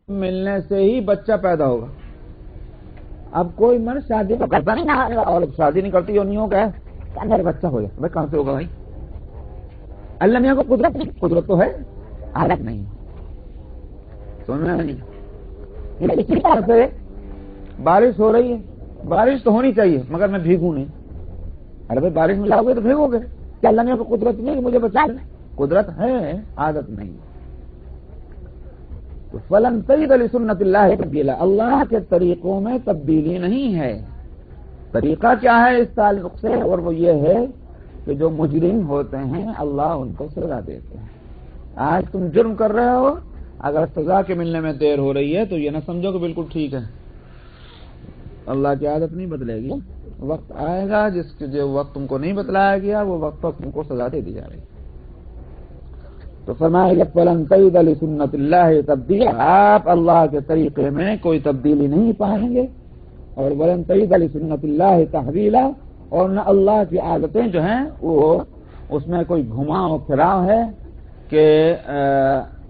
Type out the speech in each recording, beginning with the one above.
ملنے سے ہی بچہ پیدا ہوگا. اب کوئی مرد شادی کرتا نہیں اور شادی نہیں کرتی اور نہیں ہوگا میرا بچہ ہو جائے. بھائی کہاں سے ہوگا بھائی؟ اللہ میاں کو قدرت نہیں. قدرت تو ہے، عادت نہیں. سننا نہیں. اسی طرح سے بارش ہو رہی ہے، بارش تو ہونی چاہیے مگر میں بھیگوں نہیں. ارے بھائی بارش میں جاؤ گے تو بھیگو گے. کیا اللہ میاں کو قدرت نہیں کہ مجھے بچا لیں؟ قدرت ہے، عادت نہیں. تو فلن تجد لسنت اللہ تبدیلا. اللہ کے طریقوں میں تبدیلی نہیں ہے. طریقہ کیا ہے اس تعلق سے؟ اور وہ یہ ہے کہ جو مجرم ہوتے ہیں اللہ ان کو سزا دیتے ہیں. آج تم جرم کر رہے ہو، اگر سزا کے ملنے میں دیر ہو رہی ہے تو یہ نہ سمجھو کہ بالکل ٹھیک ہے. اللہ کی عادت نہیں بدلے گی. وقت آئے گا جو وقت تم کو نہیں بتلایا گیا وہ وقت پر تم کو سزا دے دی جائے گی. تو فرمایا فلن تجد لسنت اللہ تبدیلا. آپ اللہ کے طریقے میں کوئی تبدیلی نہیں پائیں گے. اور ولن تجد لسنت اللہ تحویلا. اور نہ اللہ کی عادتیں جو ہیں وہ اس میں کوئی گھماؤ پھراؤ ہے کہ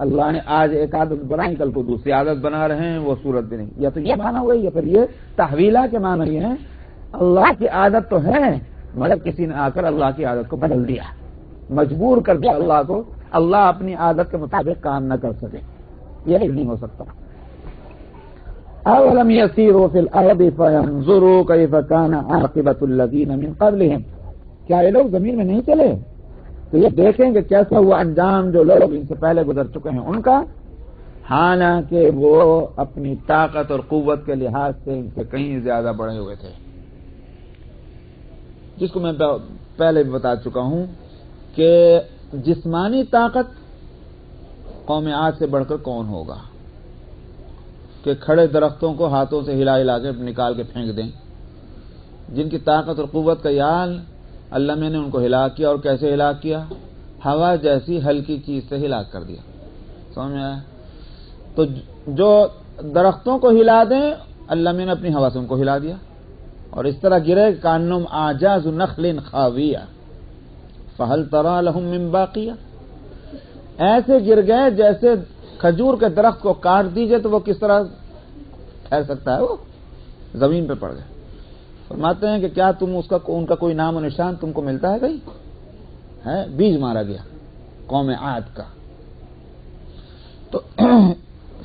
اللہ نے آج ایک عادت بنائی کل کو دوسری عادت بنا رہے ہیں، وہ صورت بھی نہیں. یا تو یہ معنی ہوئی یا پھر یہ تحویلہ کے معنی یہ ہے اللہ کی عادت تو ہے مگر کسی نے آ کر اللہ کی عادت کو بدل دیا، مجبور کر دیا اللہ کو. اللہ اپنی عادت کے مطابق کام نہ کر سکے، یہ نہیں ہو سکتا. اولم یسیروا فی الارض فینظروا کیف کان عاقبۃ الذین من قبلہم. کیا یہ لوگ زمین میں نہیں چلے تو یہ دیکھیں کہ کیسا ہوا انجام جو لوگ ان سے پہلے گزر چکے ہیں ان کا، حالانکہ وہ اپنی طاقت اور قوت کے لحاظ سے ان سے کہیں زیادہ بڑھے ہوئے تھے. جس کو میں پہلے بھی بتا چکا ہوں کہ جسمانی طاقت قوم عاد سے بڑھ کر کون ہوگا کہ کھڑے درختوں کو ہاتھوں سے ہلا ہلا کے نکال کے پھینک دیں. جن کی طاقت اور قوت کا یال اللہ میں نے ان کو ہلاک کیا. اور کیسے ہلاک کیا؟ ہوا جیسی ہلکی چیز سے ہلاک کر دیا. سمجھ میں آیا؟ تو جو درختوں کو ہلا دیں اللہ میں نے اپنی ہوا سے ان کو ہلا دیا. اور اس طرح گرے کانم اعجاز نخل خاویہ فہل تری لہم من باقیہ. ایسے گر گئے جیسے کھجور کے درخت کو کاٹ دیجئے تو وہ کس طرح ٹھہر سکتا ہے، وہ زمین پہ پڑ گئے. فرماتے ہیں کہ کیا تم ان کا کوئی نام و نشان تم کو ملتا ہے؟ کہیں ہے؟ بیج مارا گیا قوم عاد کا. تو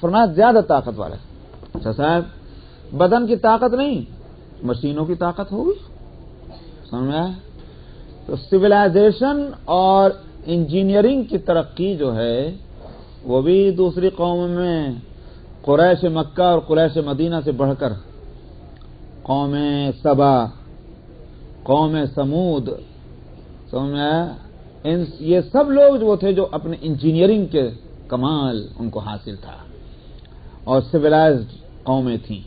فرمایا زیادہ طاقت والے. اچھا صاحب بدن کی طاقت نہیں مشینوں کی طاقت ہوگی. سمجھ میں آیا؟ تو سویلائزیشن اور انجینئرنگ کی ترقی جو ہے وہ بھی دوسری قوم میں قریش مکہ اور قریش مدینہ سے بڑھ کر قوم سبا، قوم سمود، سمجھ میں آیا؟ یہ سب لوگ وہ تھے جو اپنے انجینئرنگ کے کمال ان کو حاصل تھا اور سویلائزڈ قومیں تھیں.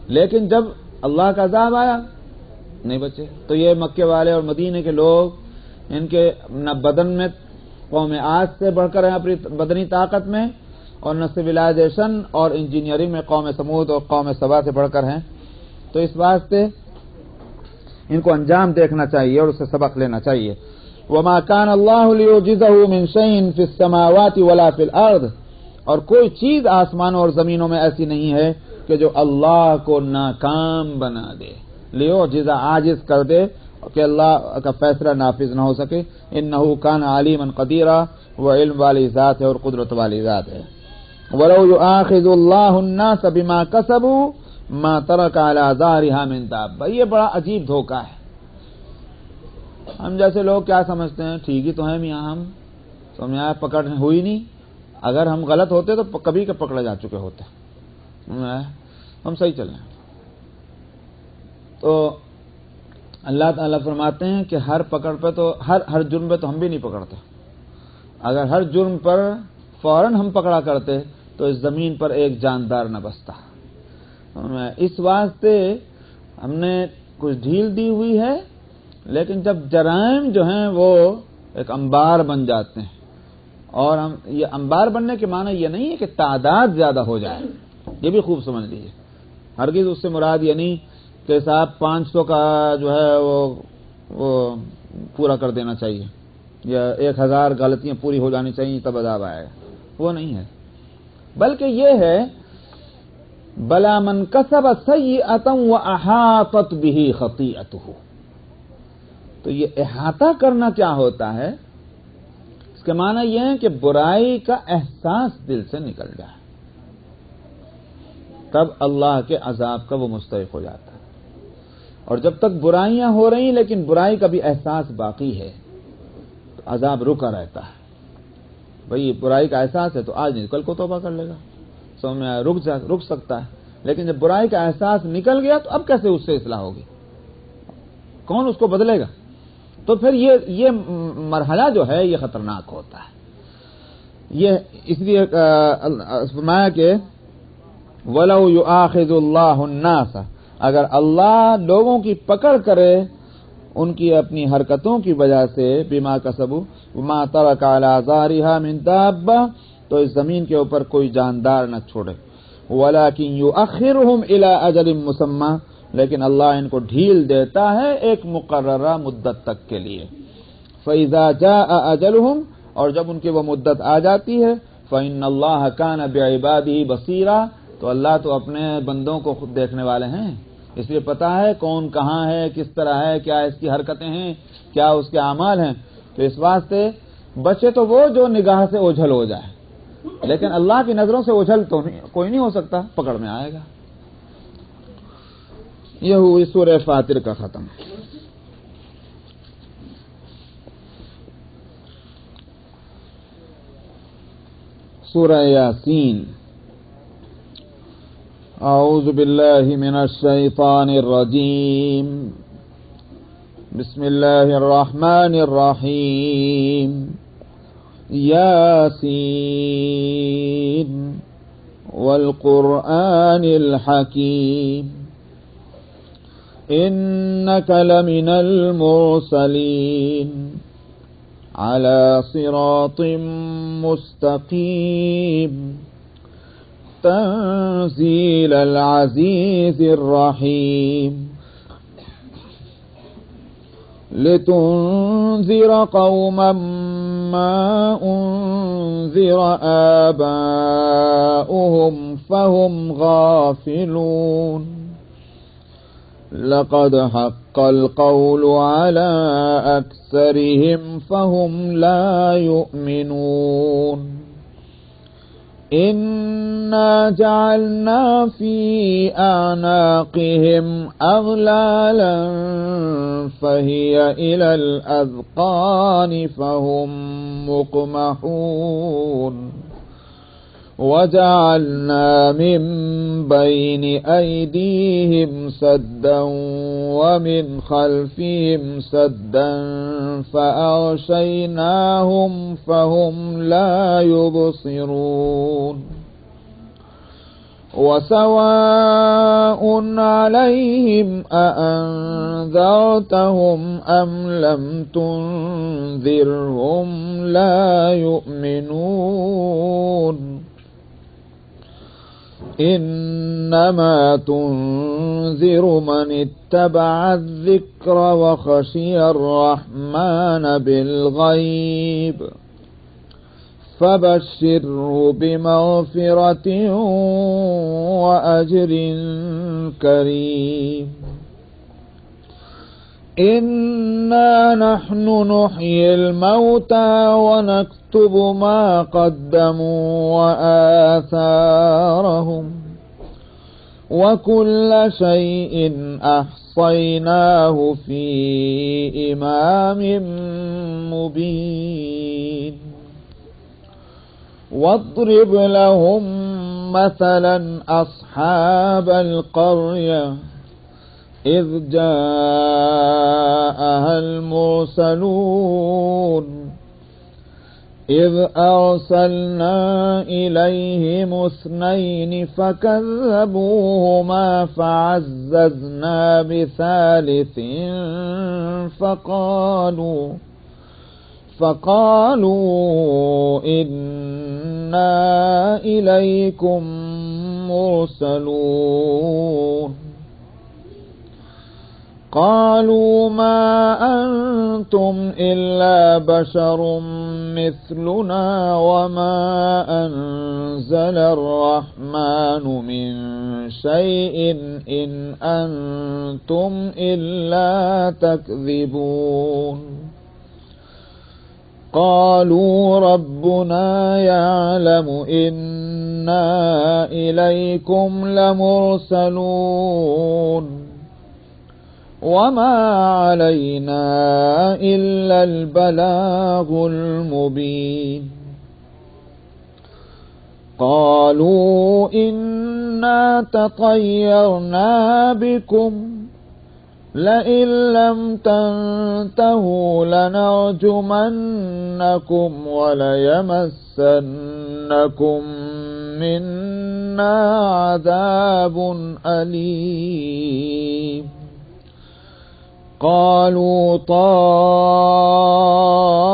لیکن جب اللہ کا عذاب آیا نہیں بچے. تو یہ مکے والے اور مدینے کے لوگ ان کے نہ بدن میں قوم عاد سے بڑھ کر ہیں اپنی بدنی طاقت میں، اور نہ سویلائزیشن اور انجینئرنگ میں قوم سمود اور قوم سبا سے بڑھ کر ہیں. تو اس واسطے ان کو انجام دیکھنا چاہیے اور اس سے سبق لینا چاہیے. وما كان الله ليعجزه من شيء في السماوات ولا في الارض. اور کوئی چیز آسمانوں اور زمینوں میں ایسی نہیں ہے کہ جو اللہ کو ناکام بنا دے. لیعجز عاجز کر دے کہ اللہ کا فیصلہ نافذ نہ ہو سکے. انه كان علیما قدیرا. وہ علم والی ذات ہے اور قدرت والی ذات ہے. ولو يؤاخذ الله الناس بما كسبوا ما ترك على ظهرها من دابة. یہ بڑا عجیب دھوکہ ہے. ہم جیسے لوگ کیا سمجھتے ہیں ٹھیک ہی تو ہیں میاں ہم سمجھا پکڑ ہوئی نہیں. اگر ہم غلط ہوتے تو کبھی کے پکڑے جا چکے ہوتے. ہم صحیح چل رہے ہیں. تو اللہ تعالیٰ فرماتے ہیں کہ ہر پکڑ پہ تو ہر جرم پہ تو ہم بھی نہیں پکڑتے. اگر ہر جرم پر فوراً ہم پکڑا کرتے تو اس زمین پر ایک جاندار نہ بستا. اس واسطے ہم نے کچھ ڈھیل دی ہوئی ہے. لیکن جب جرائم جو ہیں وہ ایک انبار بن جاتے ہیں، اور ہم یہ انبار بننے کے معنی یہ نہیں ہے کہ تعداد زیادہ ہو جائے، یہ بھی خوب سمجھ لیجیے. ہرگز اس سے مراد یہ نہیں کہ صاحب 500 کا جو ہے وہ پورا کر دینا چاہیے یا 1000 غلطیاں پوری ہو جانی چاہیے تب عذاب آئے گا، وہ نہیں ہے. بلکہ یہ ہے بلا من کسب سیئۃ واحاطت بہ خطیئتہ. تو یہ احاطہ کرنا کیا ہوتا ہے؟ اس کا معنی یہ ہے کہ برائی کا احساس دل سے نکل جائے، تب اللہ کے عذاب کا وہ مستحق ہو جاتا ہے. اور جب تک برائیاں ہو رہی لیکن برائی کا بھی احساس باقی ہے تو عذاب رکا رہتا ہے. بھئی برائی کا احساس ہے تو آج نہیں کل کو توبہ کر لے گا، سمجھ میں آیا، رک سکتا ہے. لیکن جب برائی کا احساس نکل گیا تو اب کیسے اس سے اصلاح ہوگی؟ کون اس کو بدلے گا؟ تو پھر یہ مرحلہ جو ہے یہ خطرناک ہوتا ہے. یہ اس لیے فرمایا کہ وَلَوْ يُؤَاخِذُ اللَّهُ النَّاسَ، اگر اللہ لوگوں کی پکڑ کرے ان کی اپنی حرکتوں کی وجہ سے بما کسبوا وما ترک علی ظہرها من دابہ، تو اس زمین کے اوپر کوئی جاندار نہ چھوڑے. ولیکن یؤخرهم الی اجل مسمى، لیکن اللہ ان کو ڈھیل دیتا ہے ایک مقررہ مدت تک کے لیے. فاذا جاء اجلهم، اور جب ان کی وہ مدت آ جاتی ہے، فان اللہ کان بعباده بصیرا، تو اللہ تو اپنے بندوں کو خود دیکھنے والے ہیں، اس لیے پتا ہے کون کہاں ہے، کس طرح ہے، کیا اس کی حرکتیں ہیں، کیا اس کے اعمال ہیں. تو اس واسطے بچے تو وہ جو نگاہ سے اوجھل ہو جائے، لیکن اللہ کی نظروں سے اوجھل تو کوئی نہیں ہو سکتا، پکڑ میں آئے گا. یہ ہوئی سورہ فاطر کا ختم. سورہ یاسین. اعوذ باللہ من الشیطان الرجیم. بسم اللہ الرحمن الرحیم. یاسین والقرآن الحکیم انک لمن المرسلین علی صراط مستقیم تنزیل العزیز الرحیم لتنذر قوما ما انذر آباؤهم فهم غافلون لقد حق القول على أكثرهم فهم لا يؤمنون إنا جعلنا في أعناقهم أغلالا فهي إلى الأذقان فهم مقمحون وجعلنا من بين أيديهم سدا ومن خلفهم سدا فأغشيناهم فهم لا يبصرون وسواء عليهم أأنذرتهم أم لم تنذرهم لا يؤمنون إنما تنذر من اتبع الذكر وخشي الرحمن بالغيب فبشره بمغفرة وأجر كريم إنا نحن نحيي الموتى ونكتب ما قدموا وآثارهم وكل شيء أحصيناه في إمام مبين واضرب لهم مثلا أصحاب القرية إذ جاءها المرسلون إذ أرسلنا إليهم اثنين فكذبوهما فعززنا بثالث فقالوا إنا إليكم مرسلون قالوا ما أنتم إلا بشر مثلنا وما أنزل الرحمن من شيء إن أنتم إلا تكذبون قالوا ربنا يعلم إنا إليكم لمرسلون وما علينا إلا البلاغ المبين قالوا إنا تطيرنا بكم لئن لم تنتهوا لنرجمنكم وليمسنكم منا عذاب أليم قالوا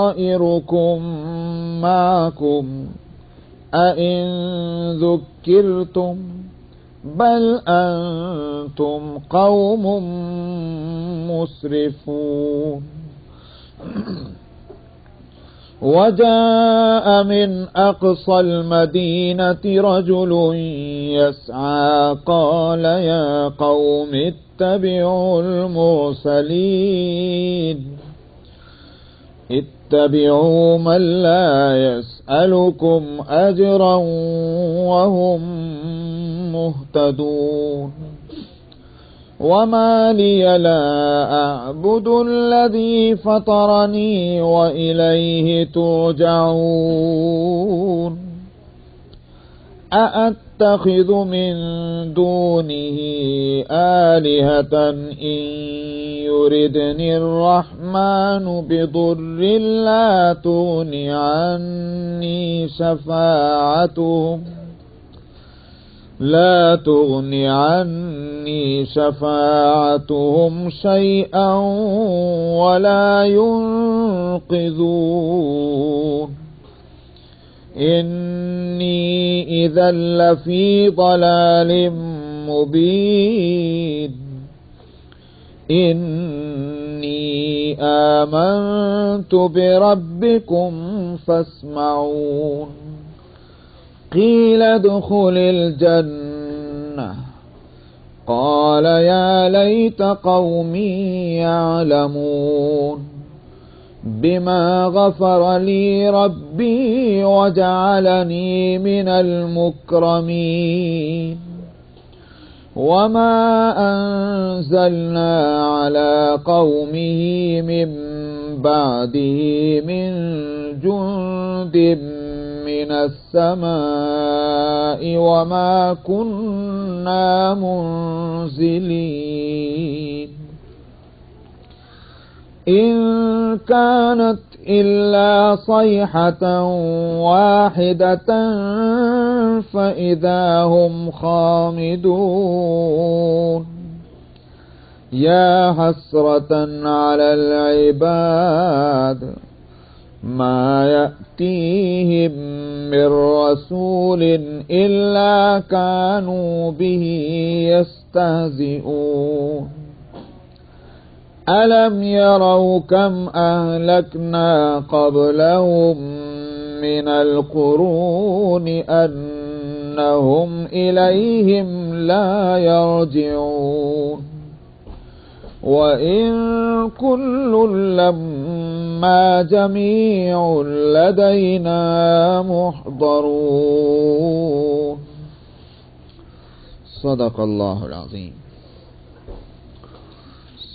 طائركم معكم أئن ذكرتم بل أنتم قوم مسرفون وجاء من أقصى المدينة رجل يسعى قال يا قوم اتبعوا المرسلين اتبعوا من لا يسألكم أجرا وهم مهتدون وما لي لا أعبد الذي فطرني وإليه ترجعون أأتخذ من دونه آلهة إن يردني الرحمن بضر لا تغني عني شفاعتهم شيئا ولا ينقذون إني إذا لفي ضلال مبين إني آمنت بربكم فاسمعون قيل ادخل الجنة قال يا ليت قومي يعلمون بما غفر لي ربي وجعلني من المكرمين وما أنزلنا على قومه من بعده من جند من السماء وما كنا منزلين إن كانت إلا صيحة واحدة فإذا هم خامدون يا حسرة على العباد ما يأتيهم من رسول إلا كانوا به يستهزئون ألم يروا كم أهلكنا قبلهم من القرون أنهم إليهم لا يرجعون وإن كل لما جميع لدينا محضرون صدق الله العظيم।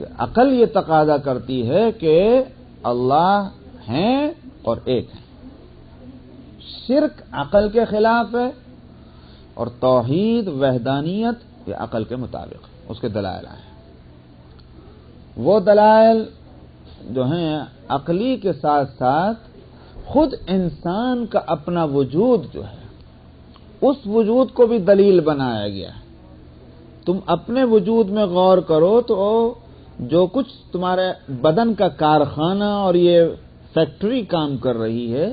کہ عقل یہ تقاضا کرتی ہے کہ اللہ ہیں اور ایک ہیں. شرک عقل کے خلاف ہے اور توحید وحدانیت یہ عقل کے مطابق اس کے دلائل ہیں. وہ دلائل جو ہیں عقلی کے ساتھ ساتھ خود انسان کا اپنا وجود جو ہے اس وجود کو بھی دلیل بنایا گیا ہے. تم اپنے وجود میں غور کرو تو جو کچھ تمہارے بدن کا کارخانہ اور یہ فیکٹری کام کر رہی ہے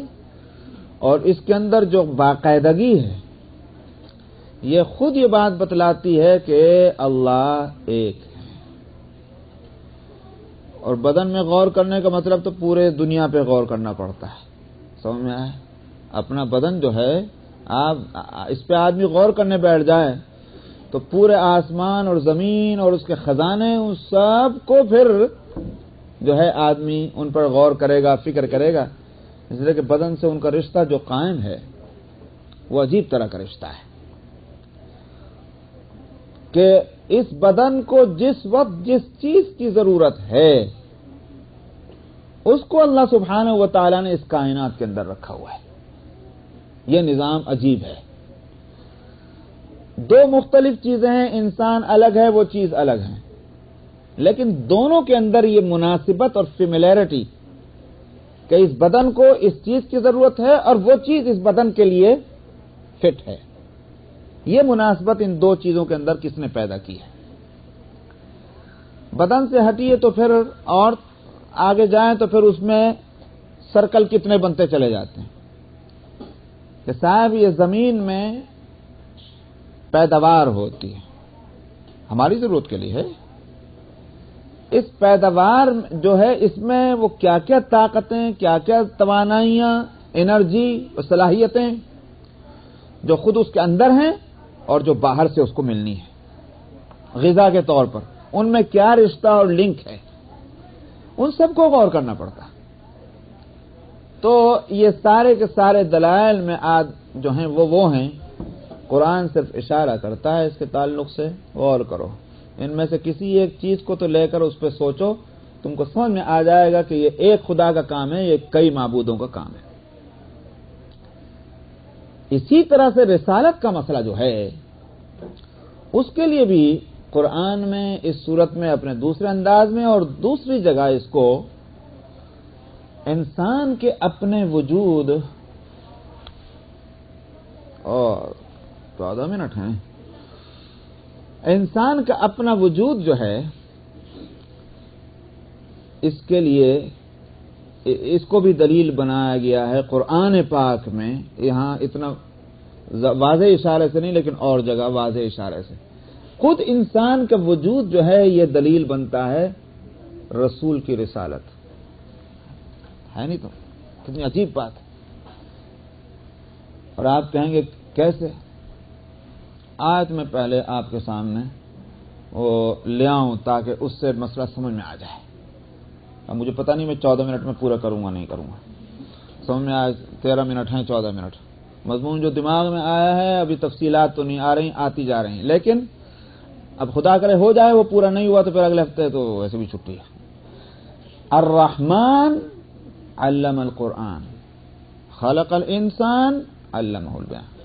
اور اس کے اندر جو باقاعدگی ہے یہ خود یہ بات بتلاتی ہے کہ اللہ ایک ہے. اور بدن میں غور کرنے کا مطلب تو پورے دنیا پہ غور کرنا پڑتا ہے. سمجھ میں آئے؟ اپنا بدن جو ہے آپ اس پہ آدمی غور کرنے بیٹھ جائے تو پورے آسمان اور زمین اور اس کے خزانے ان سب کو پھر جو ہے آدمی ان پر غور کرے گا، فکر کرے گا. اس لیے کہ بدن سے ان کا رشتہ جو قائم ہے وہ عجیب طرح کا رشتہ ہے کہ اس بدن کو جس وقت جس چیز کی ضرورت ہے اس کو اللہ سبحانہ و تعالی نے اس کائنات کے اندر رکھا ہوا ہے. یہ نظام عجیب ہے. دو مختلف چیزیں ہیں، انسان الگ ہے، وہ چیز الگ ہے، لیکن دونوں کے اندر یہ مناسبت اور فیملیرٹی کہ اس بدن کو اس چیز کی ضرورت ہے اور وہ چیز اس بدن کے لیے فٹ ہے. یہ مناسبت ان دو چیزوں کے اندر کس نے پیدا کی ہے؟ بدن سے ہٹیے تو پھر اور آگے جائیں تو پھر اس میں سرکل کتنے بنتے چلے جاتے ہیں کہ صاحب یہ زمین میں پیداوار ہوتی ہے، ہماری ضرورت کے لیے ہے. اس پیداوار جو ہے اس میں وہ کیا کیا طاقتیں، کیا کیا توانائیاں، انرجی اور صلاحیتیں جو خود اس کے اندر ہیں اور جو باہر سے اس کو ملنی ہے غذا کے طور پر، ان میں کیا رشتہ اور لنک ہے، ان سب کو غور کرنا پڑتا. تو یہ سارے کے سارے دلائل میں آج جو ہیں وہ ہیں. قرآن صرف اشارہ کرتا ہے اس کے تعلق سے غور کرو. ان میں سے کسی ایک چیز کو تو لے کر اس پہ سوچو، تم کو سمجھ میں آ جائے گا کہ یہ ایک خدا کا کام ہے، یہ کئی معبودوں کا کام ہے. اسی طرح سے رسالت کا مسئلہ جو ہے اس کے لیے بھی قرآن میں اس صورت میں اپنے دوسرے انداز میں اور دوسری جگہ اس کو انسان کے اپنے وجود اور 14 منٹ ہیں، انسان کا اپنا وجود جو ہے اس کے لیے اس کو بھی دلیل بنایا گیا ہے قرآن پاک میں. یہاں اتنا واضح اشارے سے نہیں لیکن اور جگہ واضح اشارے سے خود انسان کا وجود جو ہے یہ دلیل بنتا ہے رسول کی رسالت ہے. نہیں تو کتنی عجیب بات ہے. اور آپ کہیں گے کیسے؟ آج میں پہلے آپ کے سامنے وہ لے آؤں تاکہ اس سے مسئلہ سمجھ میں آ جائے. اب مجھے پتہ نہیں میں 14 منٹ میں پورا کروں گا نہیں کروں گا. سمجھ میں آج 13 منٹ ہیں، 14 منٹ مضمون جو دماغ میں آیا ہے، ابھی تفصیلات تو نہیں آ رہی، آتی جا رہی ہیں، لیکن اب خدا کرے ہو جائے. وہ پورا نہیں ہوا تو پھر اگلے ہفتے تو ویسے بھی چھٹی ہے. الرحمن علم القرآن خلق الانسان علمہ البیان.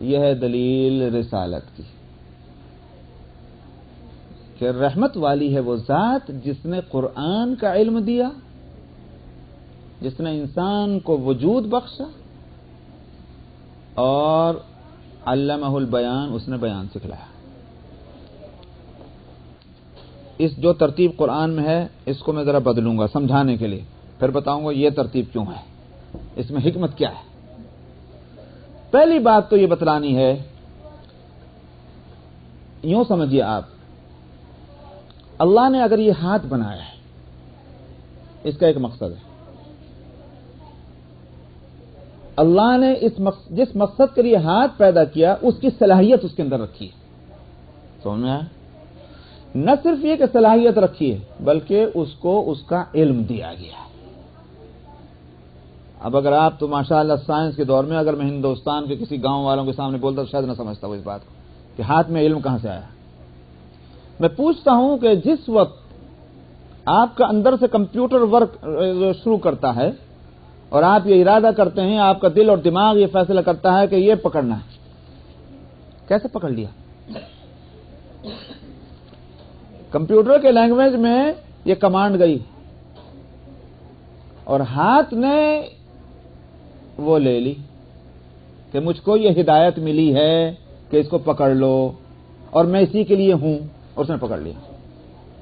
یہ ہے دلیل رسالت کی کہ رحمت والی ہے وہ ذات جس نے قرآن کا علم دیا، جس نے انسان کو وجود بخشا، اور علمہ البیان اس نے بیان سکھلایا. اس جو ترتیب قرآن میں ہے اس کو میں ذرا بدلوں گا سمجھانے کے لیے، پھر بتاؤں گا یہ ترتیب کیوں ہے، اس میں حکمت کیا ہے. پہلی بات تو یہ بتلانی ہے، یوں سمجھیے آپ، اللہ نے اگر یہ ہاتھ بنایا ہے اس کا ایک مقصد ہے. اللہ نے جس مقصد کے لیے ہاتھ پیدا کیا اس کی صلاحیت اس کے اندر رکھی ہے. سمجھ میں آیا؟ نہ صرف یہ کہ صلاحیت رکھی ہے بلکہ اس کو اس کا علم دیا گیا ہے. اب اگر آپ تو ماشاءاللہ سائنس کے دور میں اگر میں ہندوستان کے کسی گاؤں والوں کے سامنے بولتا تو شاید نہ سمجھتا وہ اس بات کو کہ ہاتھ میں علم کہاں سے آیا. میں پوچھتا ہوں کہ جس وقت آپ کا اندر سے کمپیوٹر ورک شروع کرتا ہے اور آپ یہ ارادہ کرتے ہیں، آپ کا دل اور دماغ یہ فیصلہ کرتا ہے کہ یہ پکڑنا ہے، کیسے پکڑ لیا؟ کمپیوٹر کے لینگویج میں یہ کمانڈ گئی اور ہاتھ نے وہ لے لی کہ مجھ کو یہ ہدایت ملی ہے کہ اس کو پکڑ لو اور میں اسی کے لیے ہوں، اور اس نے پکڑ لیا۔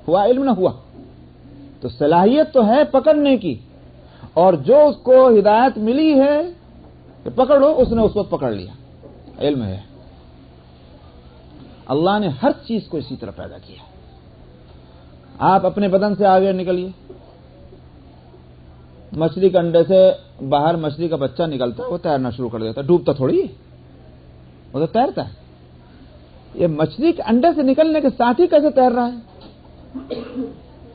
ہوا علم نہ ہوا؟ تو صلاحیت تو ہے پکڑنے کی، اور جو اس کو ہدایت ملی ہے کہ پکڑو، اس نے اس وقت پکڑ لیا، علم ہے۔ اللہ نے ہر چیز کو اسی طرح پیدا کیا۔ آپ اپنے بدن سے آگے نکلیے، مچھلی کے انڈے سے باہر مچھلی کا بچہ نکلتا ہے، وہ تیرنا شروع کر دیتا ہے، ڈوبتا تھوڑی ہے، وہ تو تیرتا ہے۔ یہ مچھلی کے انڈے سے نکلنے کے ساتھ ہی کیسے تیر رہا ہے؟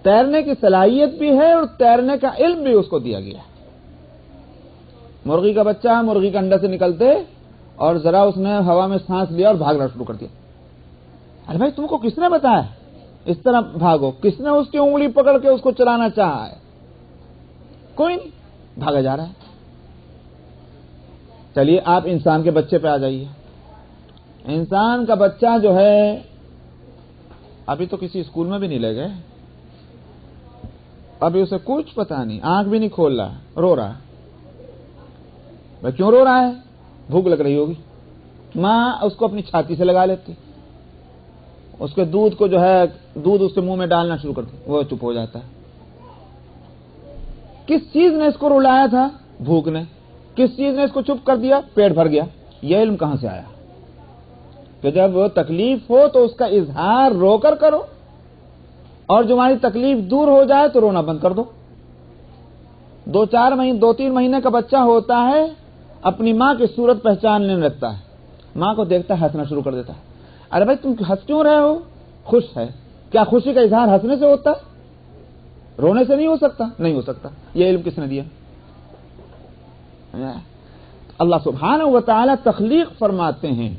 تیرنے کی صلاحیت بھی ہے اور تیرنے کا علم بھی اس کو دیا گیا ہے۔ مرغی کا بچہ مرغی کے انڈے سے نکلتے اور ذرا اس نے ہوا میں سانس لیا اور بھاگنا شروع کر دیا۔ ارے بھائی تم کو کس نے بتایا اس طرح بھاگو؟ کس نے اس کی انگلی پکڑ کے اس کو چلانا چاہا ہے؟ کوئی نہیں، بھاگا جا رہا ہے۔ چلیے آپ انسان کے بچے پہ آ جائیے۔ انسان کا بچہ جو ہے ابھی تو کسی اسکول میں بھی نہیں لے گئے، ابھی اسے کچھ پتا نہیں، آنکھ بھی نہیں کھول رہا، رو رہا ہے۔ بھائی کیوں رو رہا ہے؟ بھوک لگ رہی ہوگی، ماں اس کو اپنی چھاتی سے لگا لیتی، اس کے دودھ کو جو ہے دودھ اس کے منہ میں ڈالنا شروع کرتی، وہ چپ ہو جاتا ہے۔ کس چیز نے اس کو رلایا تھا؟ بھوک نے۔ کس چیز نے اس کو چپ کر دیا؟ پیٹ بھر گیا۔ یہ علم کہاں سے آیا کہ جب تکلیف ہو تو اس کا اظہار رو کر کرو، اور جو ہماری تکلیف دور ہو جائے تو رونا بند کر دو۔ 2-3 مہینے کا بچہ ہوتا ہے، اپنی ماں کی صورت پہچاننے لگتا ہے، ماں کو دیکھتا ہے ہنسنا شروع کر دیتا ہے۔ ارے بھائی تم ہنس کیوں رہے ہو؟ خوش ہے۔ کیا خوشی کا اظہار ہنسنے سے ہوتا ہے؟ رونے سے نہیں ہو سکتا؟ نہیں ہو سکتا۔ یہ علم کس نے دیا؟ اللہ سبحانہ و تعالی تخلیق فرماتے ہیں،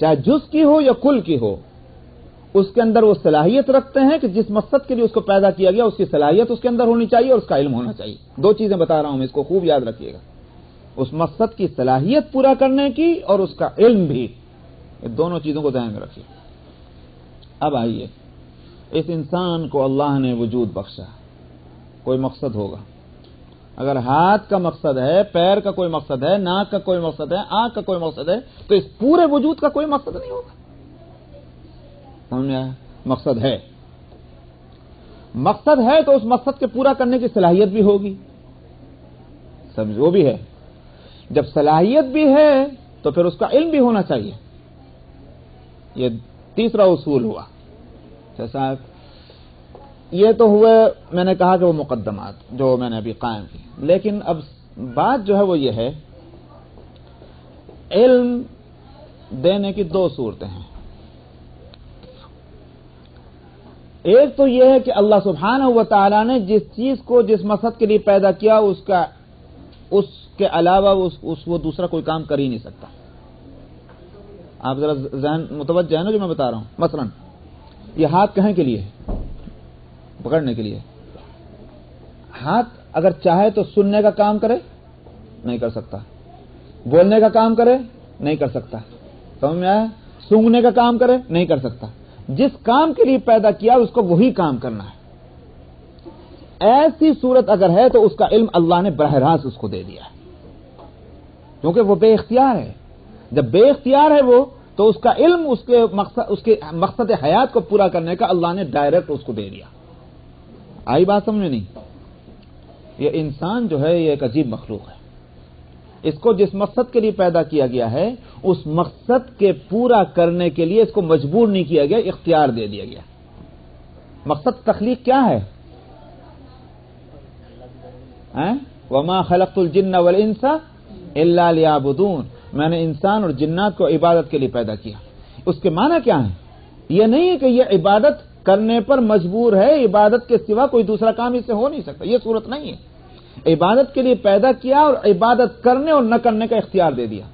چاہے جز کی ہو یا کل کی ہو، اس کے اندر وہ صلاحیت رکھتے ہیں کہ جس مقصد کے لیے اس کو پیدا کیا گیا اس کی صلاحیت اس کے اندر ہونی چاہیے اور اس کا علم ہونا چاہیے۔ 2 چیزیں بتا رہا ہوں میں، اس کو خوب یاد رکھیے گا، اس مقصد کی صلاحیت پورا کرنے کی اور اس کا علم بھی، یہ دونوں چیزوں کو ذہن میں رکھیے۔ اب آئیے، اس انسان کو اللہ نے وجود بخشا، کوئی مقصد ہوگا۔ اگر ہاتھ کا مقصد ہے، پیر کا کوئی مقصد ہے، ناک کا کوئی مقصد ہے، آنکھ کا کوئی مقصد ہے، تو اس پورے وجود کا کوئی مقصد نہیں ہوگا۔ سمجھا؟ مقصد ہے، مقصد ہے تو اس مقصد کے پورا کرنے کی صلاحیت بھی ہوگی، سمجھ؟ وہ بھی ہے۔ جب صلاحیت بھی ہے تو پھر اس کا علم بھی ہونا چاہیے۔ یہ تیسرا اصول ہوا۔ جیسا یہ تو ہوئے، میں نے کہا کہ وہ مقدمات جو میں نے ابھی قائم کی، لیکن اب بات جو ہے وہ یہ ہے، علم دینے کی 2 صورتیں ہیں۔ ایک تو یہ ہے کہ اللہ سبحانہ و تعالی نے جس چیز کو جس مقصد کے لیے پیدا کیا اس کے علاوہ وہ دوسرا کوئی کام کر ہی نہیں سکتا۔ آپ ذرا ذہن متوجہ ہے نا جو میں بتا رہا ہوں۔ مثلا یہ ہاتھ کہیں کے لیے ہے؟ پکڑنے کے لیے۔ ہاتھ اگر چاہے تو سننے کا کام کرے، نہیں کر سکتا۔ بولنے کا کام کرے، نہیں کر سکتا۔ سمجھ میں آیا؟ سونگھنے کا کام کرے، نہیں کر سکتا۔ جس کام کے لیے پیدا کیا اس کو وہی کام کرنا ہے۔ ایسی صورت اگر ہے تو اس کا علم اللہ نے براہ راست اس کو دے دیا ہے، کیونکہ وہ بے اختیار ہے۔ جب بے اختیار ہے وہ، تو اس کا علم اس کے مقصد حیات کو پورا کرنے کا اللہ نے ڈائریکٹ اس کو دے دیا۔ آئی بات سمجھ میں نہیں؟ یہ انسان جو ہے یہ ایک عجیب مخلوق ہے، اس کو جس مقصد کے لیے پیدا کیا گیا ہے اس مقصد کے پورا کرنے کے لیے اس کو مجبور نہیں کیا گیا، اختیار دے دیا گیا۔ مقصد تخلیق کیا ہے؟ وَمَا خَلَقْتُ الْجِنَّ وَالْإِنسَ إِلَّا لِيَعْبُدُونَ، میں نے انسان اور جنات کو عبادت کے لیے پیدا کیا۔ اس کے معنی کیا ہے؟ یہ نہیں ہے کہ یہ عبادت کرنے پر مجبور ہے، عبادت کے سوا کوئی دوسرا کام اس سے ہو نہیں سکتا، یہ صورت نہیں ہے۔ عبادت کے لیے پیدا کیا اور عبادت کرنے اور نہ کرنے کا اختیار دے دیا۔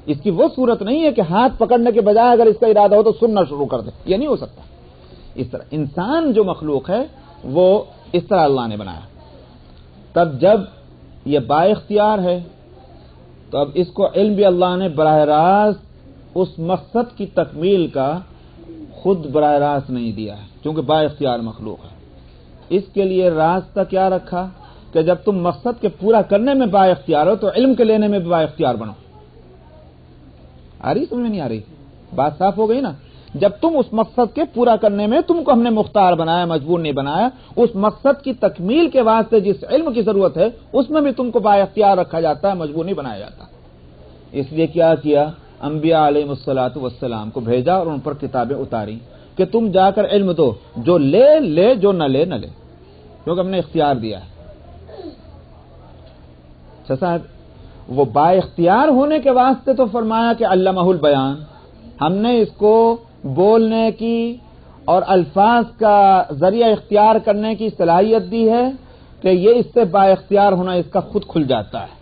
اس کی وہ صورت نہیں ہے کہ ہاتھ پکڑنے کے بجائے اگر اس کا ارادہ ہو تو سننا شروع کر دے، یہ نہیں ہو سکتا۔ اس طرح انسان جو مخلوق ہے وہ اس طرح اللہ نے بنایا۔ تب جب یہ با اختیار ہے تو اب اس کو علم بھی اللہ نے براہ راست اس مقصد کی تکمیل کا خود براہ راست نہیں دیا ہے، چونکہ با اختیار مخلوق ہے۔ اس کے لیے راستہ کیا رکھا کہ جب تم مقصد کے پورا کرنے میں با اختیار ہو تو علم کے لینے میں بھی با اختیار بنو۔ آ رہی سمجھ میں نہیں آ رہی؟ بات صاف ہو گئی نا؟ جب تم اس مقصد کے پورا کرنے میں تم کو ہم نے مختار بنایا، مجبور نہیں بنایا، اس مقصد کی تکمیل کے واسطے جس علم کی ضرورت ہے اس میں بھی تم کو با اختیار رکھا جاتا ہے، مجبور نہیں بنایا جاتا۔ اس لیے کیا کیا؟ انبیاء علیہم الصلوۃ والسلام کو بھیجا اور ان پر کتابیں اتاری کہ تم جا کر علم دو، جو لے لے، جو نہ لے نہ لے، کیونکہ ہم نے اختیار دیا ہے۔ اچھا صاحب، وہ با اختیار ہونے کے واسطے تو فرمایا کہ علمہ البیان، ہم نے اس کو بولنے کی اور الفاظ کا ذریعہ اختیار کرنے کی صلاحیت دی ہے کہ یہ اس سے با اختیار ہونا اس کا خود کھل جاتا ہے،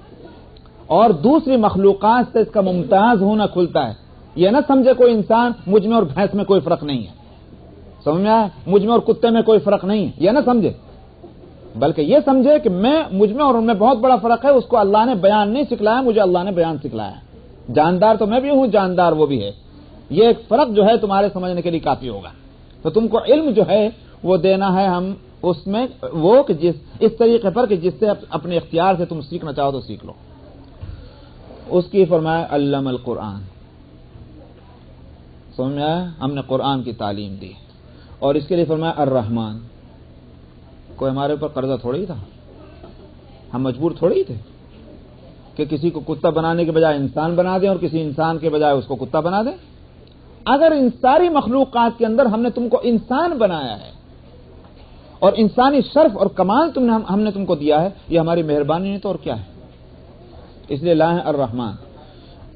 اور دوسری مخلوقات سے اس کا ممتاز ہونا کھلتا ہے۔ یہ نہ سمجھے کوئی انسان مجھ میں اور بھینس میں کوئی فرق نہیں ہے، سمجھ میں آیا؟ مجھ میں اور کتے میں کوئی فرق نہیں ہے، یہ نہ سمجھے، بلکہ یہ سمجھے کہ مجھ میں اور ان میں بہت بڑا فرق ہے۔ اس کو اللہ نے بیان نہیں سکھلایا، مجھے اللہ نے بیان سکھلایا ہے۔ جاندار تو میں بھی ہوں، جاندار وہ بھی ہے، یہ ایک فرق جو ہے تمہارے سمجھنے کے لیے کافی ہوگا۔ تو تم کو علم جو ہے وہ دینا ہے ہم اس میں وہ کہ اس طریقے پر کہ جس سے اپنے اختیار سے تم سیکھنا چاہو تو سیکھ لو۔ اس کی فرمایا علم القرآن، سمجھ میں آیا؟ ہم نے قرآن کی تعلیم دی، اور اس کے لیے فرمایا الرحمن۔ کوئی ہمارے اوپر قرضہ تھوڑی تھا، ہم مجبور تھوڑی تھے کہ کسی کو کتا بنانے کے بجائے انسان بنا دیں اور کسی انسان کے بجائے اس کو کتا بنا دیں۔ اگر ان ساری مخلوقات کے اندر ہم نے تم کو انسان بنایا ہے اور انسانی شرف اور کمال ہم نے تم کو دیا ہے، یہ ہماری مہربانی نہیں تو اور کیا ہے؟ اس لیے لائے ہیں الرحمن،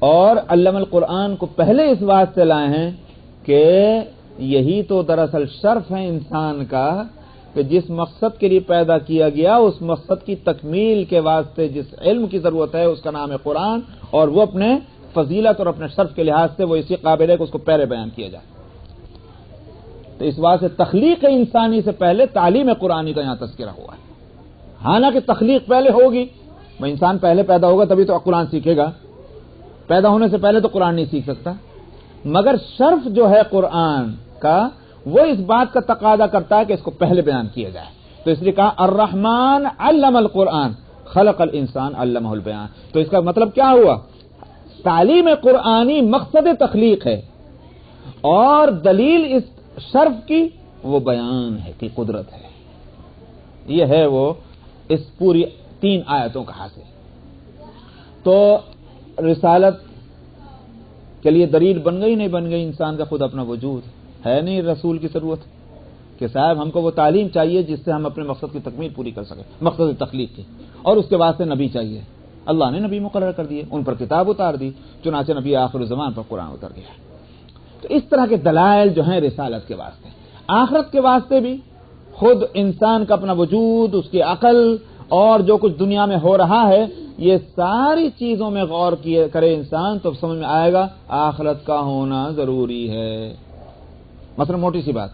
اور علم القرآن کو پہلے اس بات سے لائے ہیں کہ یہی تو دراصل شرف ہے انسان کا کہ جس مقصد کے لیے پیدا کیا گیا اس مقصد کی تکمیل کے واسطے جس علم کی ضرورت ہے اس کا نام ہے قرآن، اور وہ اپنے فضیلت اور اپنے شرف کے لحاظ سے وہ اسی قابل ہے کہ اس کو پہلے بیان کیا جائے۔ تو اس واسطے تخلیق انسانی سے پہلے تعلیم قرآنی کا یہاں تذکرہ ہوا ہے۔ حالانکہ تخلیق پہلے ہوگی، وہ انسان پہلے پیدا ہوگا تبھی تو قرآن سیکھے گا، پیدا ہونے سے پہلے تو قرآن نہیں سیکھ سکتا، مگر شرف جو ہے قرآن کا وہ اس بات کا تقاضا کرتا ہے کہ اس کو پہلے بیان کیا جائے۔ تو اس لیے کہا الرحمن علم القرآن خلق الانسان علمہ البیان۔ تو اس کا مطلب کیا ہوا؟ تعلیم قرآنی مقصد تخلیق ہے، اور دلیل اس شرف کی وہ بیان ہے کہ قدرت ہے۔ یہ ہے وہ اس پوری 3 آیتوں کا حاصل۔ تو رسالت کے لیے دلیل بن گئی نہیں بن گئی؟ انسان کا خود اپنا وجود ہے نہیں رسول کی ضرورت کہ صاحب ہم کو وہ تعلیم چاہیے جس سے ہم اپنے مقصد کی تکمیل پوری کر سکیں، مقصد تخلیق کی، اور اس کے واسطے نبی چاہیے۔ اللہ نے نبی مقرر کر دیے، ان پر کتاب اتار دی، چنانچہ نبی آخر الزمان پر قرآن اتر گیا۔ تو اس طرح کے دلائل جو ہیں رسالت کے واسطے، آخرت کے واسطے بھی خود انسان کا اپنا وجود، اس کی عقل اور جو کچھ دنیا میں ہو رہا ہے، یہ ساری چیزوں میں غور کرے انسان تو سمجھ میں آئے گا آخرت کا ہونا ضروری ہے۔ مثلا موٹی سی بات،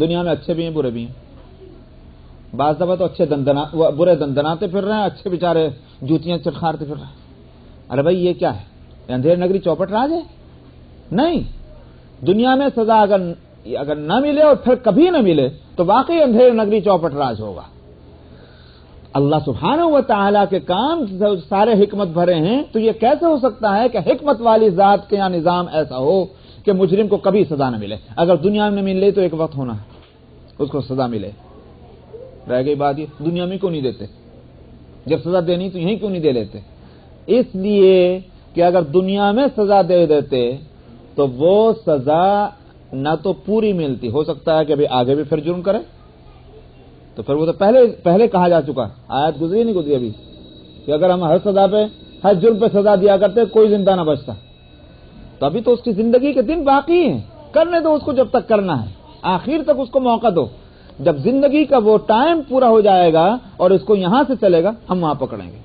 دنیا میں اچھے بھی ہیں برے بھی ہیں، بعض دفعہ تو اچھے برے دندناتے پھر رہے ہیں، اچھے بیچارے جوتیاں چٹخارتے پھر رہے ہیں۔ ارے بھائی یہ کیا ہے؟ یہ اندھیر نگری چوپٹ راج ہے؟ نہیں، دنیا میں سزا اگر نہ ملے اور پھر کبھی نہ ملے تو واقعی اندھیر نگری چوپٹ راج ہوگا۔ اللہ سبحانہ و تعالیٰ کے کام سارے حکمت بھرے ہیں، تو یہ کیسے ہو سکتا ہے کہ حکمت والی ذات کے یہاں نظام ایسا ہو کہ مجرم کو کبھی سزا نہ ملے؟ اگر دنیا میں ملے تو ایک وقت ہونا ہے اس کو سزا ملے۔ رہ گئی بات یہ دنیا میں کیوں نہیں دیتے؟ جب سزا دینی تو یہیں کیوں نہیں دے لیتے؟ اس لیے کہ اگر دنیا میں سزا دے دیتے تو وہ سزا نہ تو پوری ملتی، ہو سکتا ہے کہ ابھی آگے بھی پھر جرم کرے، تو پھر وہ تو پہلے کہا جا چکا، آیت گزری نہیں گزری ابھی، کہ اگر ہم ہر سزا پہ ہر جرم پہ سزا دیا کرتے کوئی زندہ نہ بچتا۔ تو ابھی تو اس کی زندگی کے دن باقی ہیں، کرنے دو اس کو جب تک کرنا ہے، آخر تک اس کو موقع دو۔ جب زندگی کا وہ ٹائم پورا ہو جائے گا اور اس کو یہاں سے چلے گا، ہم وہاں پکڑیں گے۔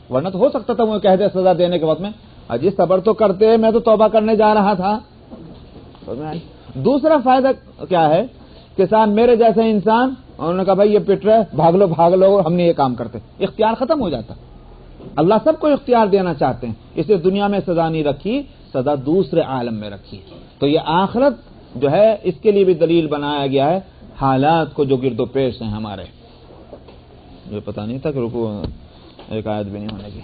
ورنہ تو ہو سکتا تھا وہ کہہ دے سزا دینے کے وقت میں اجی صبر تو کرتے، میں تو توبہ کرنے جا رہا تھا. دوسرا فائدہ کیا ہے کہ صاحب میرے جیسے انسان، انہوں نے کہا بھائی یہ پٹ رہے، بھاگ لو، ہم نے یہ کام کرتے، اختیار ختم ہو جاتا. اللہ سب کو اختیار دینا چاہتے ہیں، اس لیے دنیا میں سزا نہیں رکھی، سزا دوسرے عالم میں رکھی. تو یہ آخرت جو ہے اس کے لیے بھی دلیل بنایا گیا ہے، حالات کو جو گرد و پیش ہیں ہمارے. یہ پتہ نہیں تھا کہ رکوع ایک آیت بھی نہیں ہونے کی.